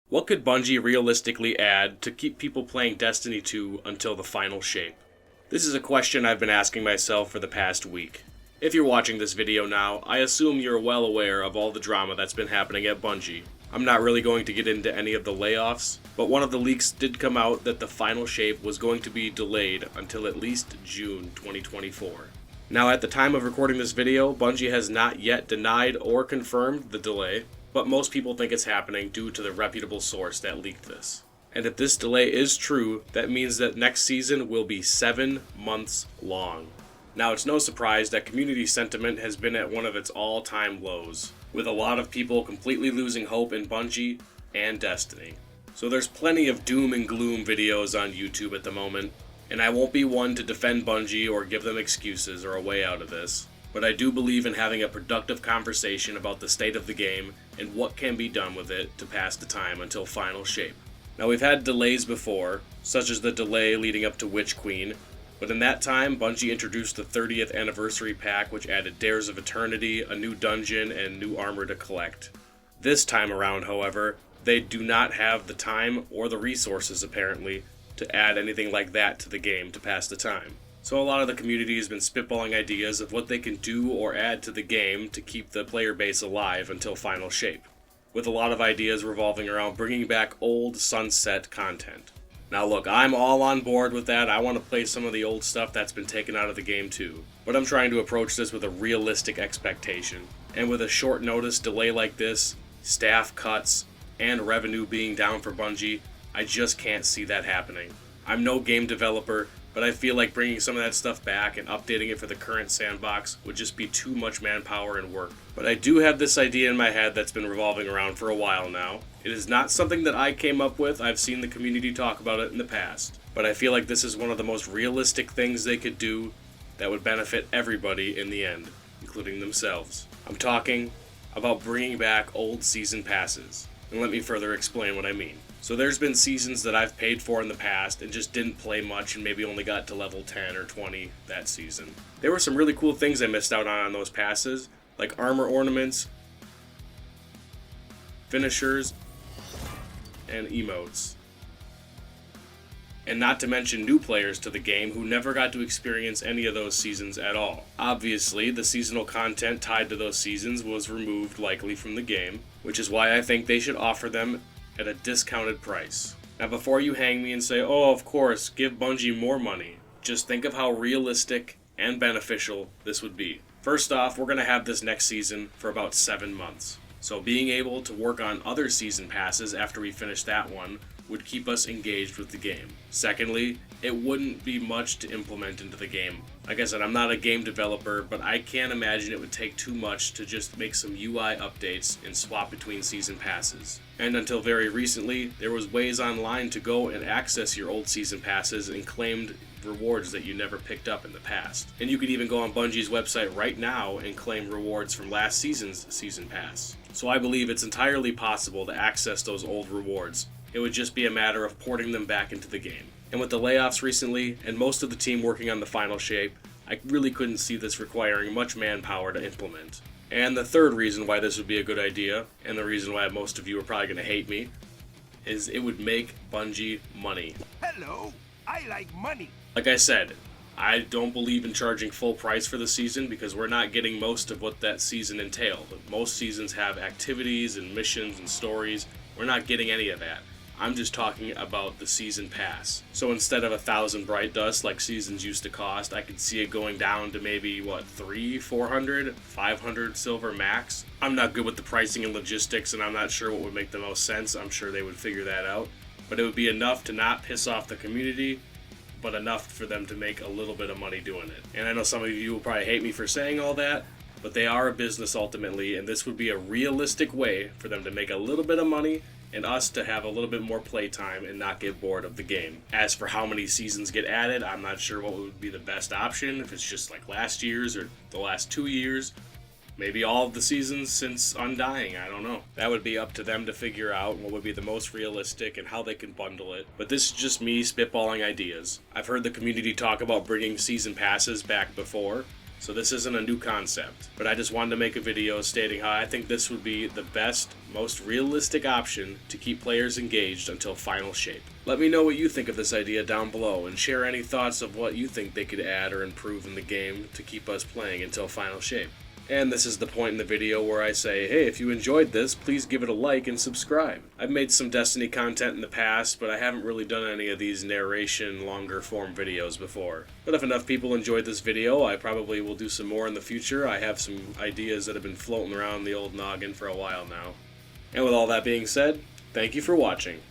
What could Bungie realistically add to keep people playing Destiny 2 until the final shape? This is a question I've been asking myself for the past week. If you're watching this video now, I assume you're well aware of all the drama that's been happening at Bungie. I'm not really going to get into any of the layoffs, but one of the leaks did come out that the final shape was going to be delayed until at least June 2024. Now, at the time of recording this video, Bungie has not yet denied or confirmed the delay, but most people think it's happening due to the reputable source that leaked this. And if this delay is true, that means that next season will be 7 months long. Now, it's no surprise that community sentiment has been at one of its all-time lows, with a lot of people completely losing hope in Bungie and Destiny. So there's plenty of doom and gloom videos on YouTube at the moment, and I won't be one to defend Bungie or give them excuses or a way out of this, but I do believe in having a productive conversation about the state of the game and what can be done with it to pass the time until final shape. Now, we've had delays before, such as the delay leading up to Witch Queen, but in that time, Bungie introduced the 30th anniversary pack, which added Dares of Eternity, a new dungeon, and new armor to collect. This time around, however, they do not have the time or the resources, apparently, to add anything like that to the game to pass the time. So a lot of the community has been spitballing ideas of what they can do or add to the game to keep the player base alive until final shape, with a lot of ideas revolving around bringing back old sunset content. Now look, I'm all on board with that. I want to play some of the old stuff that's been taken out of the game too. But I'm trying to approach this with a realistic expectation. And with a short notice delay like this, staff cuts, and revenue being down for Bungie, I just can't see that happening. I'm no game developer, but I feel like bringing some of that stuff back and updating it for the current sandbox would just be too much manpower and work. But I do have this idea in my head that's been revolving around for a while now. It is not something that I came up with. I've seen the community talk about it in the past. But I feel like this is one of the most realistic things they could do that would benefit everybody in the end, including themselves. I'm talking about bringing back old season passes. And let me further explain what I mean. So there's been seasons that I've paid for in the past and just didn't play much and maybe only got to level 10 or 20 that season. There were some really cool things I missed out on those passes, like armor ornaments, finishers, and emotes. And not to mention new players to the game who never got to experience any of those seasons at all. Obviously, the seasonal content tied to those seasons was removed likely from the game, which is why I think they should offer them at a discounted price. Now, before you hang me and say, oh, of course, give Bungie more money, just think of how realistic and beneficial this would be. First off, we're going to have this next season for about 7 months. So being able to work on other season passes after we finish that one would keep us engaged with the game. Secondly, it wouldn't be much to implement into the game. Like I said, I'm not a game developer, but I can't imagine it would take too much to just make some UI updates and swap between season passes. And until very recently, there was ways online to go and access your old season passes and claimed rewards that you never picked up in the past. And you could even go on Bungie's website right now and claim rewards from last season's season pass. So I believe it's entirely possible to access those old rewards. It would just be a matter of porting them back into the game. And with the layoffs recently, and most of the team working on the final shape, I really couldn't see this requiring much manpower to implement. And the third reason why this would be a good idea, and the reason why most of you are probably going to hate me, is it would make Bungie money. Hello, I like money. Like I said, I don't believe in charging full price for the season because we're not getting most of what that season entailed. Most seasons have activities and missions and stories. We're not getting any of that. I'm just talking about the season pass. So instead of 1,000 bright dust like seasons used to cost, I could see it going down to maybe, 300, 400, 500 silver max. I'm not good with the pricing and logistics, and I'm not sure what would make the most sense. I'm sure they would figure that out. But it would be enough to not piss off the community, but enough for them to make a little bit of money doing it. And I know some of you will probably hate me for saying all that, but they are a business ultimately, and this would be a realistic way for them to make a little bit of money and us to have a little bit more playtime and not get bored of the game. As for how many seasons get added, I'm not sure what would be the best option, if it's just like last year's or the last 2 years. Maybe all of the seasons since Undying, I don't know. That would be up to them to figure out what would be the most realistic and how they can bundle it. But this is just me spitballing ideas. I've heard the community talk about bringing season passes back before, so this isn't a new concept. But I just wanted to make a video stating how I think this would be the best, most realistic option to keep players engaged until final shape. Let me know what you think of this idea down below, and share any thoughts of what you think they could add or improve in the game to keep us playing until final shape. And this is the point in the video where I say, hey, if you enjoyed this, please give it a like and subscribe. I've made some Destiny content in the past, but I haven't really done any of these narration, longer form videos before. But if enough people enjoyed this video, I probably will do some more in the future. I have some ideas that have been floating around the old noggin for a while now. And with all that being said, thank you for watching.